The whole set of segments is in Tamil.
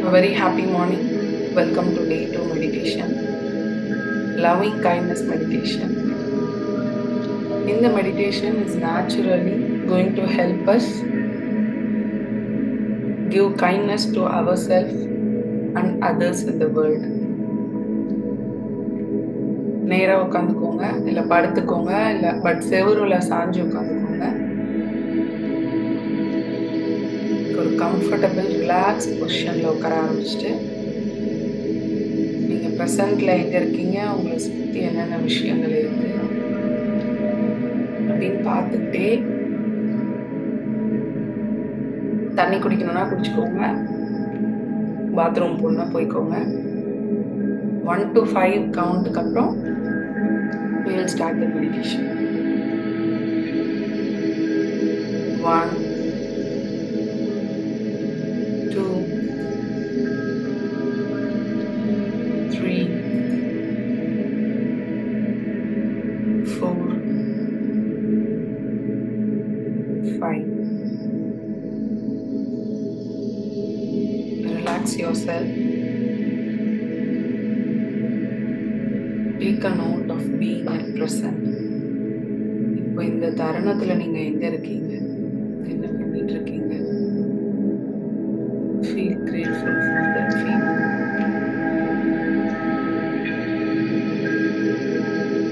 A very happy morning. Welcome to day 2 meditation, loving kindness meditation. In the meditation is naturally going to help us give kindness to ourselves and others in the world. நேரா உட்காந்துக்கோங்க, இல்லை படுத்துக்கோங்க, இல்லை பட் செவருல சாஞ்சு உட்காந்துக்கோங்க. ஒரு கம்ஃபர்டபுள் ரிலாக்ஸ் பொசிஷனில் உட்கார ஆரம்பிச்சுட்டு நீங்கள் ப்ரெசண்ட்டில் எங்கே இருக்கீங்க, உங்களை சுற்றி என்னென்ன விஷயங்கள் இருக்குது அப்படின்னு பார்த்துக்கிட்டே தண்ணி குடிக்கணும்னா குடிச்சுக்கோங்க, பாத்ரூம் போகணுன்னா போய்க்கோங்க. 1 to 5 கவுண்ட்டுக்கு அப்புறம் we will start the meditation. 1, 2, 3, 4, 5. Relax yourself. Take a note of being at present. இப்போ இந்த தருணத்தில் நீங்கள் எங்கே இருக்கீங்க, என்ன பண்ணிட்டு இருக்கீங்க? Feel grateful for that feeling.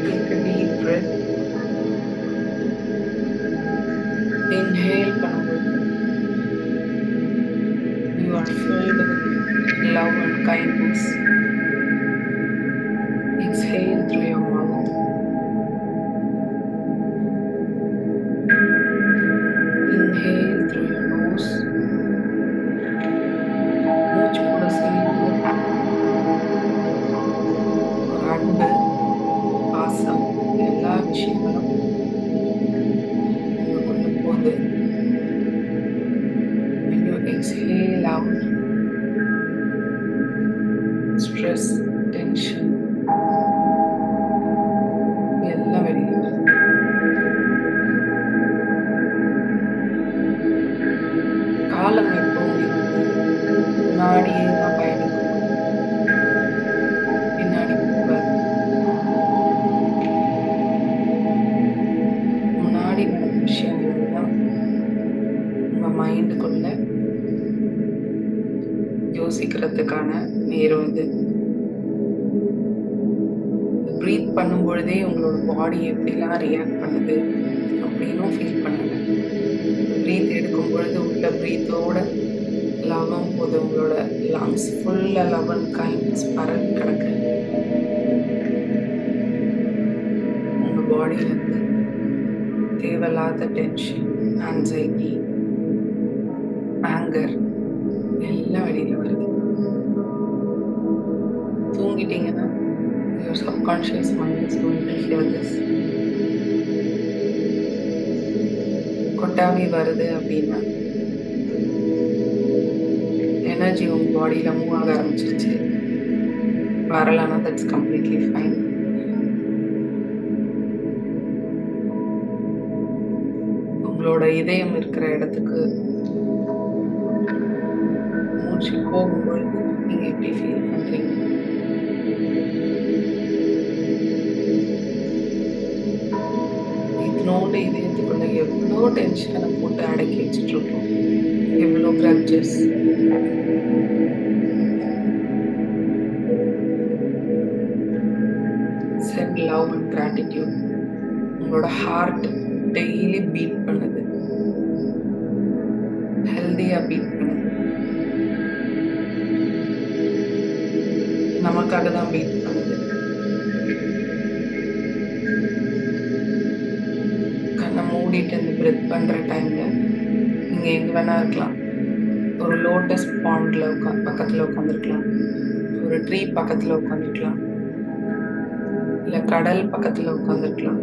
Take a deep breath. Inhale பண்ணும்போது you are filled with love and kindness. Exhale through your mouth. Inhale through your nose. மூச்சு கூட சேர்ந்து ஒரு அன்பு, பாசம், எல்லா விஷயங்களும் உங்களுக்குள்ள போகுது. When you exhale out, stress, tension எல்லாம் வெளியே வருது. காலம் எப்பவுமே முன்னாடியே தான் பயணிக்கும், பின்னாடி போகாது. முன்னாடி நடந்த விஷயங்கள் தான் உங்கள் மைண்டுக்குள்ள யோசிக்கிறதுக்கான நேரம் இது. ப்ரீத் பண்ணும் பொழுதே உங்களோட பாடி எப்படிலாம் ரியாக்ட் பண்ணுது அப்படின்னும் ஃபீல் பண்ணுங்க. ப்ரீத் எடுக்கும் பொழுது உள்ள ப்ரீத்தோட லவம் போது உங்களோட லங்ஸ் ஃபுல்லாக லவ் அண்ட் கைண்ட்னஸ் பரவி கிடக்கு. உங்கள் பாடியிலேருந்து தேவையில்லாத டென்ஷன், ஆன்சைட்டி, ஆங்கர் எல்லாம் வெளியில் வருது. தூங்கிட்டீங்கன்னா your subconscious mind is going to hear this. கொட்டாவி வருது அப்படின்னா எனர்ஜி உங்க பாடியில மூவ் ஆக ஆரம்பிச்சிருச்சு. வரலன்னா தட்ஸ் கம்ப்ளீட்லி ஃபைன். உங்களோட இதயம் இருக்கிற இடத்துக்கு மூச்சு போகும்பொழுது நீங்க எப்படி ஃபீல் பண்றீங்க? இதனோட இதயத்துக்குள்ள எவ்வளோ டென்ஷனை போட்டு அடக்கி வச்சுட்டு இருக்கோம், எவ்வளோ grudges. Send love and gratitude. உங்களோட ஹார்ட் டெய்லி பீட் பண்ணுது, ஹெல்தியா பீட் பண்ணுது. நமக்காக தான் பீட் பண்ணுது. கண்ணை மூடிட்டு இந்த பிரெத் பண்ற டைம்ல நீங்க எங்க வேணா இருக்கலாம். ஒரு லோட்டஸ் பாண்ட்ல பக்கத்துல உட்காந்துருக்கலாம், ஒரு ட்ரீ பக்கத்துல உட்காந்துருக்கலாம், இல்ல கடல் பக்கத்துல உட்காந்துருக்கலாம்.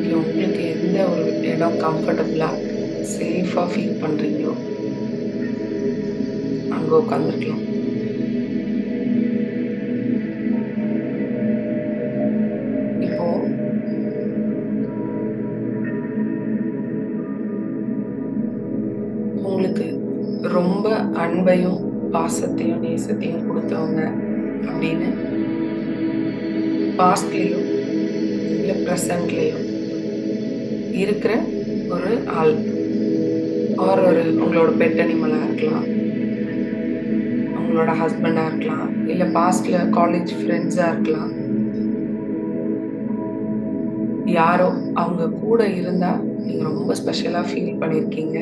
இல்ல உங்களுக்கு எந்த ஒரு இடம் கம்ஃபர்டபுளா சேஃபா ஃபீல் பண்றீங்களோ அங்க உட்காந்துருக்கலாம். இப்போ ரொம்ப அன்பையும் பாசத்தையும் நேசத்தையும் கொடுத்தவங்க அப்படின்னு பாஸ்ட்லேயோ இல்லை ப்ரெசண்ட்லேயோ இருக்கிற ஒரு ஆள் ஒரு உங்களோட பெட் அனிமலாக இருக்கலாம், உங்களோட ஹஸ்பண்டாக இருக்கலாம், இல்லை பாஸ்டில் காலேஜ் ஃப்ரெண்ட்ஸாக இருக்கலாம். யாரோ அவங்க கூட இருந்தால் நீங்கள் ரொம்ப ஸ்பெஷலாக ஃபீல் பண்ணியிருக்கீங்க.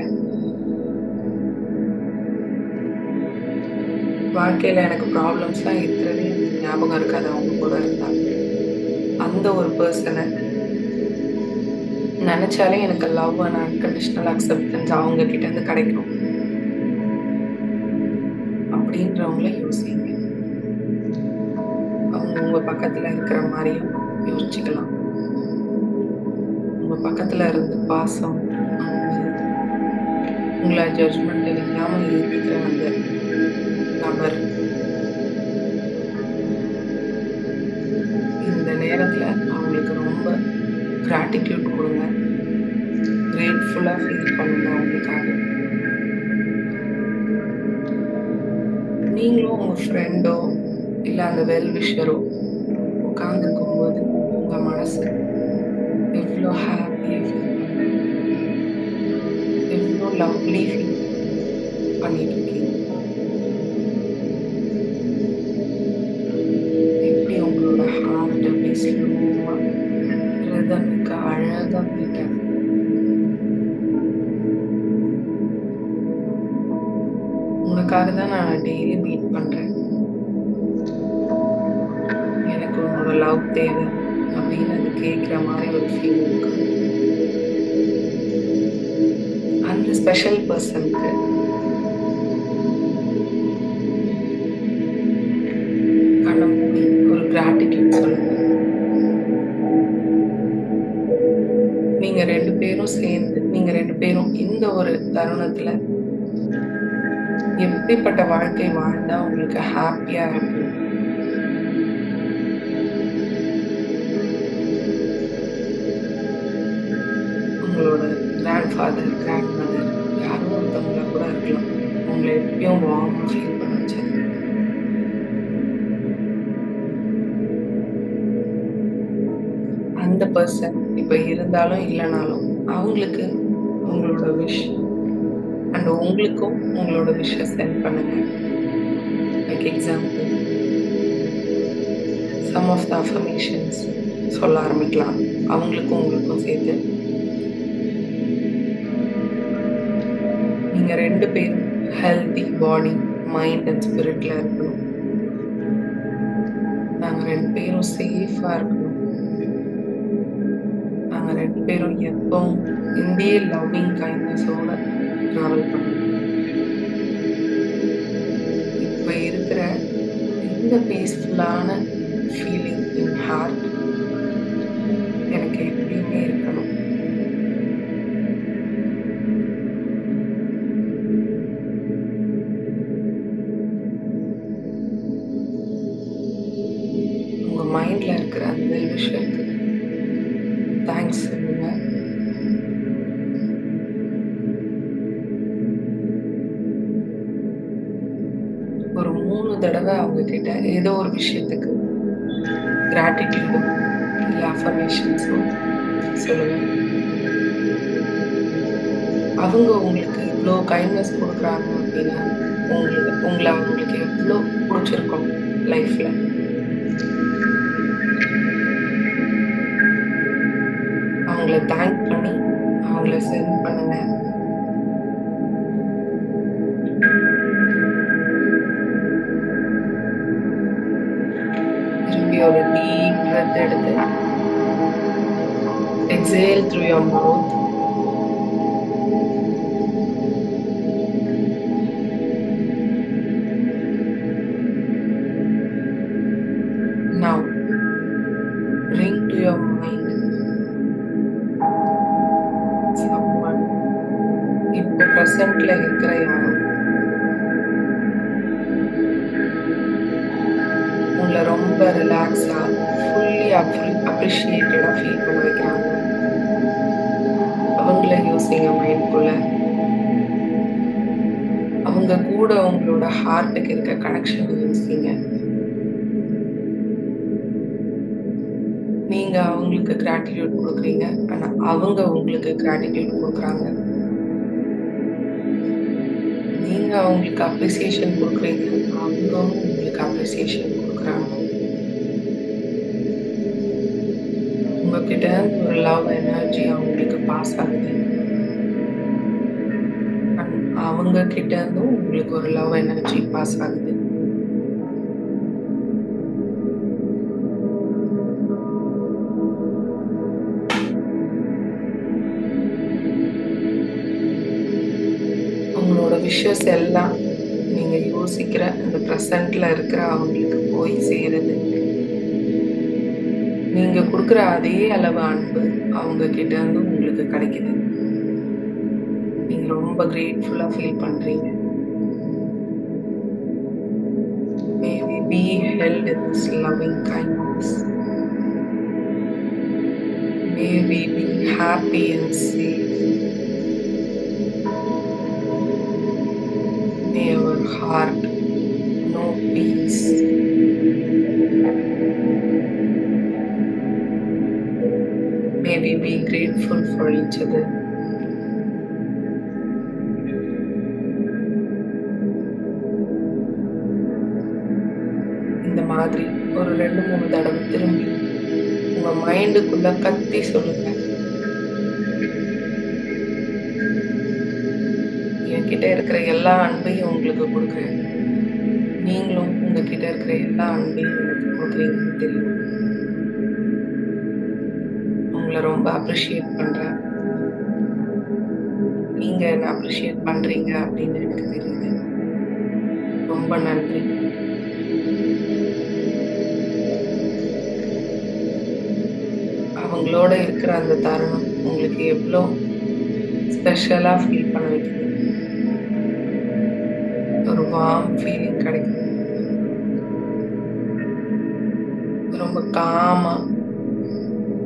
வாழ்க்கையில் எனக்கு ப்ராப்ளம்ஸ்லாம் இருக்கிறதே ஞாபகம் இருக்காது அவங்க கூட இருந்தால். அந்த ஒரு பர்சனை நினச்சாலே எனக்கு லவ் அண்ட் அன்கண்டிஷனல் அக்செப்டன்ஸ் அவங்க கிட்டேருந்து கிடைக்கும் அப்படின்றவங்கள யோசிங்க. அவங்க உங்கள் பக்கத்தில் இருக்கிற மாதிரியும் யோசிச்சுக்கலாம். உங்கள் பக்கத்தில் இருந்து பாசம், உங்களை ஜட்ஜ்மெண்ட் இல்லாமல் இருக்கிற அந்த நபர் இந்த நேரத்தில் அவங்களுக்கு ரொம்ப கிராட்டிடியூட் கொடுங்க, கிரேட்ஃபுல்லாக ஃபீல் பண்ணுங்க அவங்களுக்காக. நீங்களும் உங்கள் ஃப்ரெண்டோ இல்லை அந்த வெல்விஷரோ உட்கார்ந்துருக்கும் போது உங்கள் மனசு எவ்வளோ ஹாப்பியாக ஃபீல் எவ்வளோ லவ்லி ஃபீல் பண்ணிட்டு இருக்கீங்க. எப்படி உங்களோட ஹார்ட் அப்படி ஸ்லோவாக ரிதமிக்கு அழகாக போயிட்டாங்க. உனக்காக தான் நான் டெய்லி மீட் பண்ணுறேன், எனக்கு உன்னோட லவ் தேவை அப்படின்னு அது கேட்குற மாதிரி ஒரு ஃபீல் இருக்கு. அந்த ஸ்பெஷல் பர்சனுக்கு கண்ணை மூடி ஒரு கிராட்டிடியூட் சொல்லுங்க. நீங்கள் ரெண்டு பேரும் சேர்ந்து, நீங்கள் ரெண்டு பேரும் இந்த ஒரு தருணத்தில் எப்படிப்பட்ட வாழ்க்கை வாழ்ந்தா உங்களுக்கு ஹாப்பியா இருக்கும், உங்களோட கிராண்ட்ஃபாதர் கிராண்ட்மதர் யாரோ ஒருத்தவங்களா கூட இருக்கலாம், உங்களை எப்பயும் வார்மா ஃபீல் பண்ண வச்சது. அந்த பர்சன் இப்போ இருந்தாலும் இல்லைனாலும் அவங்களுக்கு உங்களோட விஷ் அண்ட் உங்களுக்கும் உங்களோட விஷை சென்ட் பண்ணுங்க. Like example, some of the affirmations சொல்ல ஆரம்பிக்கலாம் அவங்களுக்கும் உங்களுக்கும் சேர்த்து. நீங்கள் ரெண்டு பேரும் ஹெல்த்தி பாடி மைண்ட் அண்ட் ஸ்பிரிட்டில் இருக்கணும். நாங்கள் ரெண்டு பேரும் சேஃபாக இருக்கணும். நாங்கள் ரெண்டு பேரும் எப்பவும் இந்திய லவ்விங் கைண்ட்னஸோட ட்ராவல் பண்ணணும். இப்போ இருக்கிற இந்த பீஸ்ஃபுல்லான ஃபீலிங் இன் ஹார்ட் எனக்கு எப்படியுமே இருக்கணும். உங்கள் மைண்டில் இருக்கிற அந்த விஷயத்துக்கு தேங்க்ஸ் சொல்லுங்க. ஒரு 3 தடவை அவங்க கிட்ட ஏதோ ஒரு விஷயத்துக்கு கிராட்டிடியூடும் இல்லை அஃபர்மேஷன்ஸும் சொல்லுங்க. அவங்க உங்களுக்கு இவ்வளோ கைண்ட்னஸ் கொடுக்குறாங்க அப்படின்னா உங்களை அவங்களுக்கு எவ்வளோ பிடிச்சிருக்கும் லைஃப்பில். அவங்கள தேங்க் பண்ணி அவங்கள சென்ட் பண்ணுங்க. திரும்பி ஒரு டீப் பிரெத் எடுத்து exhale through your mouth. Now bring to your mind someone இப்போ ப்ரெசென்ட்ல இருக்கிற யாரோ உங்களை ரொம்ப ரிலாக்ஸா ஃபுல்லி அப்ரிஷியேட்டடா ஃபீல் பண்ண வைக்கிறாங்க. அவங்கள யோசிங்க மைண்ட்குள்ள. அவங்க கூட உங்களோட ஹார்ட்டுக்கு இருக்க கனெக்ஷன் யோசிங்க. நீங்க அவங்களுக்கு கிராட்டிடியூட் குடுக்குறீங்க. ஆனா அவங்க உங்களுக்கு கிராட்டிடியூட் குடுக்குறாங்க. நீங்க அவங்களுக்கு அப்ரிசியேஷன் குடுக்குறீங்க. அவங்களும் உங்களுக்கு அப்ரிசியேஷன் குடுக்குறாங்க. உங்ககிட்ட இருந்து ஒரு லவ் எனர்ஜி அவங்களுக்கு பாஸ் ஆகுது. அவங்க கிட்ட இருந்தும் உங்களுக்கு ஒரு லவ் எனர்ஜி பாஸ் ஆகுது. உங்களோட விஷஸ் எல்லாம் நீங்க யோசிக்கிற அந்த பிரசன்ட்ல இருக்கிற அவங்களுக்கு போய் சேருது. நீங்க குடுக்குற அதே அளவு அன்பு அவங்க கிட்ட இருந்து உங்களுக்கு கிடைக்குது. நீங்க ரொம்ப கிரேட்ஃபுல்லா ஃபீல் பண்றீங்க. May we be held in this loving kindness. May we be happy and safe. May our heart know peace. May we be grateful for each other. இந்த மாதிரி ஒரு 2-3 தடவை திரும்பி உங்க மைண்டுக்குள்ள கத்தி சொல்லுங்க. என்கிட்ட இருக்கிற எல்லா அன்பையும் உங்களுக்கு கொடுக்குறேன். நீங்களும் உங்ககிட்ட இருக்கிற எல்லா அன்பையும் எனக்கு கொடுக்குறீங்கன்னு தெரியும். உங்களை ரொம்ப அப்ரிஷியேட் பண்றேன். நீங்க என்ன அப்ரிஷியேட் பண்றீங்க அப்படின்னு எனக்கு தெரியுது. ரொம்ப நன்றி. அவங்களோட இருக்கிற அந்த தருணம் உங்களுக்கு எவ்வளோ ஸ்பெஷலா ஃபீல் பண்ண வைக்குது. ஒரு வார்ம் ஃபீலிங் கிடைக்குது. ரொம்ப காமா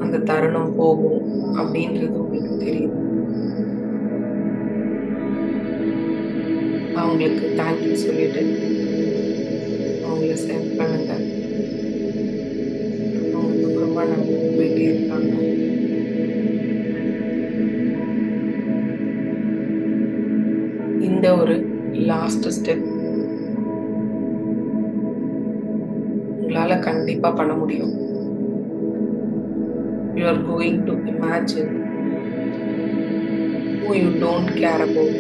அந்த தருணம் போகும் அப்படின்றது உங்களுக்கு தெரியுது. அவங்களுக்கு தேங்க்யூ சொல்லிட்டு அவங்கள சென்ட் பண்ணுங்க. அவங்க தூரமா நம்ம போயிட்டே இருக்காங்க. இந்த ஒரு லாஸ்ட் ஸ்டெப் உங்களால கண்டிப்பா பண்ண முடியும். You are going to imagine who you don't care about.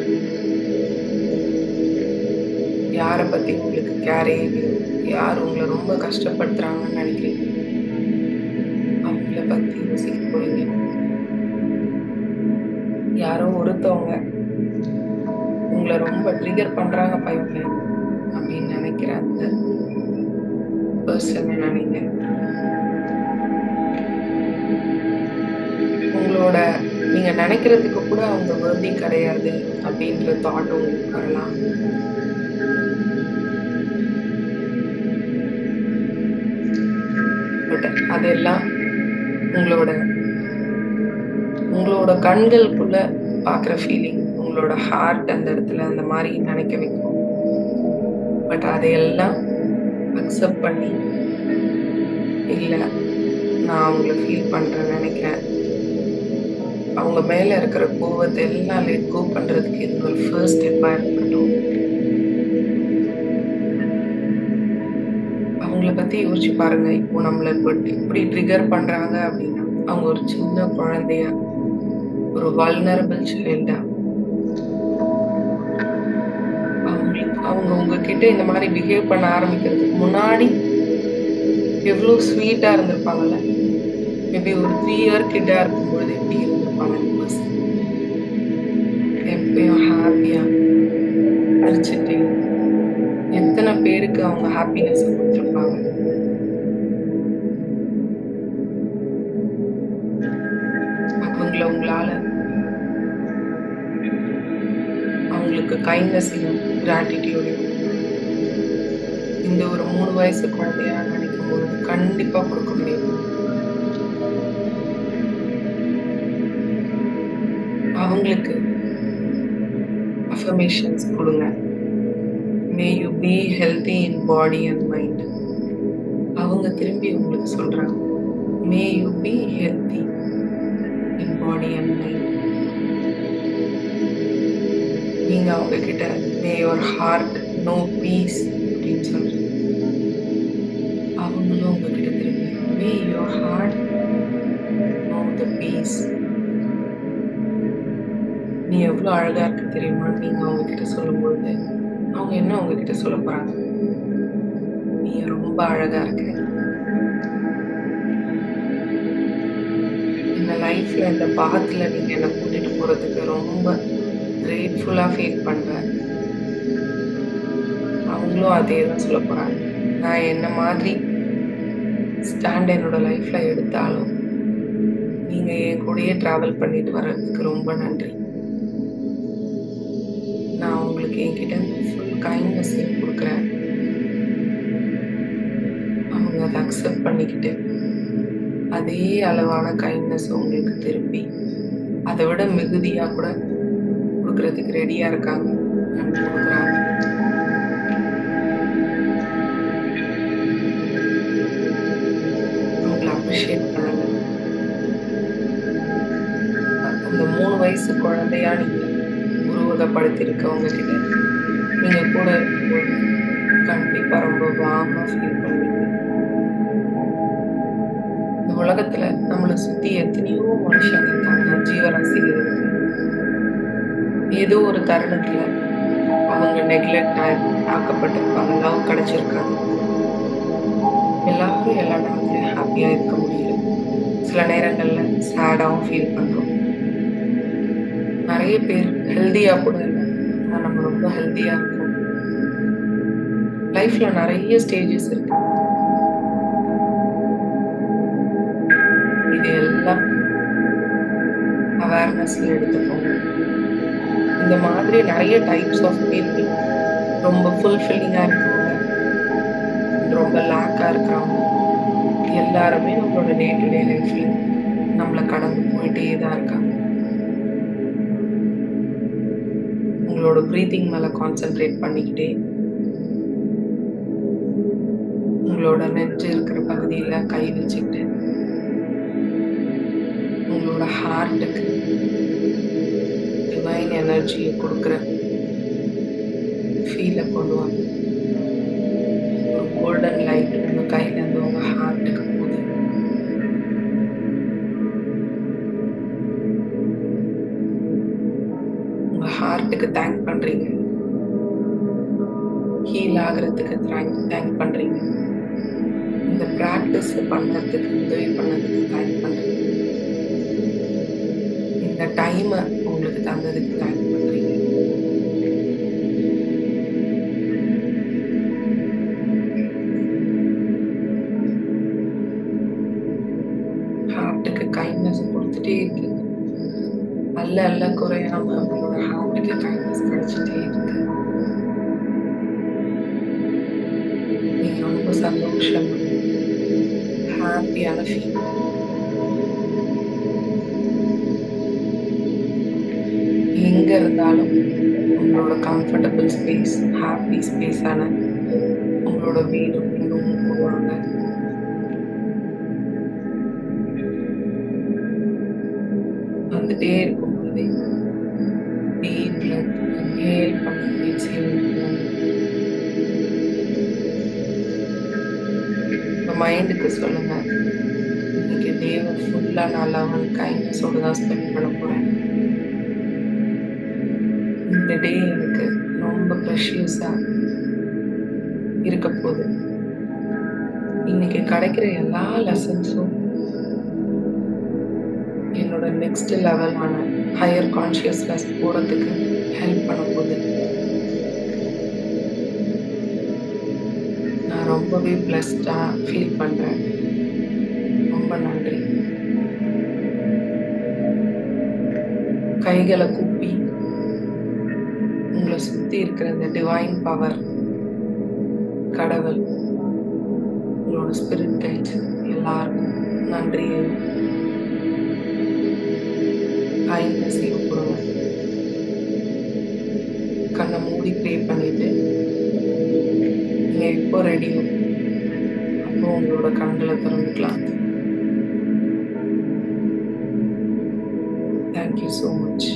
யாரை பத்தி உங்களுக்கு கேரே இல்லையோ, யார் உங்களை ரொம்ப கஷ்டப்படுத்துறாங்கன்னு நினைக்கிறீங்க, அவங்கள பத்தி யோசிக்க போறீங்க. யாரோ ஒருத்தவங்க உங்களை ரொம்ப ட்ரிகர் பண்றாங்க பையங்க அப்படின்னு நினைக்கிற அந்த பர்சன் நினைங்க. உங்களோட நீங்க நினைக்கிறதுக்கு கூட அவங்க வர்தி கிடையாது அப்படின்ற தாட் உங்களுக்கு வரலாம். பட் அதெல்லாம் உங்களோட கண்களுக்குள்ள பாக்குற ஃபீலிங், உங்களோட ஹார்ட் அந்த இடத்துல அந்த மாதிரி நினைக்க வைக்கும். பட் அதையெல்லாம் அக்செப்ட் பண்ணி, இல்ல நான் அவங்கள ஃபீல் பண்றேன்னு நினைக்கிறேன், அவங்க மேல இருக்கிற கோவத்தை எல்லாம் லெட் கோ பண்றதுக்கு இது ஒரு ஃபர்ஸ்ட் ஸ்டெப்பா இருக்கட்டும். அவங்கள பத்தி யோசிச்சு பாருங்க. இப்போ நம்மள இப்படி ட்ரிகர் பண்றாங்க அப்படின்னா அவங்க ஒரு சின்ன குழந்தைய, ஒரு வல்னரபிள் சைல்டா, அவங்க உங்ககிட்ட இந்த மாதிரி பிஹேவ் பண்ண ஆரம்பிக்கிறதுக்கு முன்னாடி எவ்வளவு ஸ்வீட்டா இருந்திருப்பாங்கல்ல. மேபி ஒரு 3 இயர் கிட்டா இருக்கும்பொழுது எப்படி இருந்திருப்பாங்க இந்த பர்சன். எப்பயும் ஹாப்பியா அடிச்சுட்டு எத்தனை பேருக்கு அவங்க ஹாப்பினஸ் கொடுத்துருப்பாங்க. அவங்கள உங்களால அவங்களுக்கு கைண்ட்னஸையும் கிராட்டிடியூடையும் இந்த ஒரு 3 வயசு குழந்தையா நினைக்கும் போது கண்டிப்பா கொடுக்க முடியும். அவங்களுக்கு அஃபர்மேஷன்ஸ் கொடுங்க. May you be healthy in body and mind. அவங்க திரும்பி உங்களுக்கு சொல்றாங்க, may you be healthy in body and mind. நீங்க அவங்க கிட்ட may your heart know peace அப்படின்னு சொல்றீங்க. அவங்களும் உங்ககிட்ட திரும்பி may your heart know the peace. நீ எவ்வளோ அழகா இருக்கு தெரியுமான்னு நீங்க அவங்க கிட்ட சொல்லும்பொழுது அவங்க என்ன உங்ககிட்ட சொல்ல போறாங்க? நீ ரொம்ப அழகா இருக்க. இந்த லைஃப்ல இந்த பாத்துல நீங்க என்ன கூட்டிட்டு போறதுக்கு ரொம்ப கிரேட்ஃபுல்லா ஃபீல் பண்றேன். அவங்களும் அதே தான் சொல்ல போறாங்க. நான் என்ன மாதிரி ஸ்டாண்ட் என்னோட லைஃப்ல எடுத்தாலும் நீங்க என் கூடயே டிராவல் பண்ணிட்டு வர்றதுக்கு ரொம்ப நன்றி. நான் உங்களுக்கு என்கிட்ட ஃபுல் கைண்ட்னஸையும் கொடுக்குறேன். அவங்க அதை அக்செப்ட் பண்ணிக்கிட்டு அதே அளவான கைண்ட்னஸ் உங்களுக்கு திரும்பி அதை விட மிகுதியா கூட கொடுக்கறதுக்கு ரெடியா இருக்காங்க, கொடுக்குறாங்க. அவங்களை அப்ரிஷியேட் பண்ணுங்க. அந்த 3 வயசு குழந்தையா நீங்க உருவகப்படுத்திருக்கவங்க கிட்ட நீங்க கூட இருக்கும்போது கண்டிப்பா ரொம்ப வார்மா ஃபீல் பண்ணுவீங்க. இந்த உலகத்துல நம்மளை சுத்தி எத்தனையோ மனுஷங்க இருக்காங்க, ஜீவராசிகள் இருக்கு. ஏதோ ஒரு தருணத்துல அவங்க நெக்லெக்ட் ஆக்கப்பட்டிருப்பாங்க, லவ் கிடைச்சிருக்காங்க. எல்லாரும் எல்லா நேரத்துலயும் ஹாப்பியா இருக்க முடியல. சில நேரங்கள்ல சேடாவும் ஃபீல் பண்றோம். நிறைய பேர் ஹெல்தியா கூட இல்லை, ஆனா நம்ம ரொம்ப ஹெல்தியா இருக்கோம். லைஃப்ல நிறைய ஸ்டேஜஸ் இருக்கு. இது எல்லாம் அவேர்னஸ்ல எடுத்துக்கோங்க. இந்த மாதிரி நிறைய டைப்ஸ் ஆஃப் பீப்புள், ரொம்ப ஃபுல்ஃபில்லிங்கா இருக்கவங்க, ரொம்ப லேக்கா இருக்கிறவங்க, எல்லாருமே நம்மளோட டே டு டே லைஃப்ல நம்மளை கடந்து போயிட்டே தான் இருக்காங்க. உங்களோட ப்ரீத்திங் மேல கான்சென்ட்ரேட் பண்ணிக்கிட்டே உங்களோட நெஞ்சு இருக்கிற பகுதியில கை வச்சுக்கிட்டு உங்களோட ஹார்ட்டுக்கு டிவைன் எனர்ஜியை கொடுக்குற ஃபீலை கொண்டு வாங்க. ஒரு கோல்டன் லைட் உங்க கையில இருந்து உங்க ஹார்ட்டுக்கு போகுது. உங்க ஹார்ட்டுக்கு தேங்க் பண்றீங்க, ஹீல் ஆகிறதுக்கு தேங்க் பண்றீங்க, இந்த பிராக்டிஸ் பண்ணதுக்கு உதவி பண்ணதுக்கு தேங்க் பண்றீங்க, இந்த டைமை உங்களுக்கு தந்ததுக்கு தேங்க் பண்றீங்க. ஹார்ட்டுக்கு கைண்ட்னஸ் கொடுத்துட்டே இருக்கீங்க. அல்ல அல்ல குறையாம உங்களோட ஹார்ட்டுக்கு கைண்ட்னஸ் கிடைச்சிட்டே இருக்கு. நீங்க ரொம்ப சந்தோஷம், ஹாப்பியான ஃபீல். எங்க இருந்தாலும் உங்களோட கம்ஃபர்டபுள் ஸ்பேஸ், ஹாப்பி ஸ்பேஸான உங்களோட வீடு, உங்க ரூமுக்கு வாங்க. வந்துட்டே இருக்கும் போதே டீப் பிரெத் இன்ஹேல் பண்ணி எக்ஸேல் பண்ணுங்க. உங்க மைண்டுக்கு சொல்லுங்க, இன்னைக்கு டேவை ஃபுல்லா நான் லவ் அண்ட் கைண்ட்னஸோட தான் ஸ்பெண்ட் பண்ண போறேன். இந்த டே எனக்கு ரொம்ப ப்ரெஷியஸா இருக்க போகுது. இன்னைக்கு கிடைக்கிற எல்லா லெசன்ஸும் என்னோட நெக்ஸ்ட் லெவலான ஹையர் கான்ஷியஸ்னஸ் போறதுக்கு ஹெல்ப் பண்ண போகுது. நான் ரொம்பவே பிளஸ்டா ஃபீல் பண்றேன். ரொம்ப நன்றி. கைகளை கூப்பி உங்களை சுத்தி இருக்கிற இந்த டிவைன் பவர், கடவுள், உங்களோட ஸ்பிரிட் கைட்ஸ் எல்லாருக்கும் நன்றியையும் கைண்ட்னஸையும் கொடுங்க. கண்ணை மூடி ப்ரே பண்ணிட்டு எப்போ ரெடியோ அப்போ உங்களோட கண்களை திறந்துக்கலாம். Thank you so much.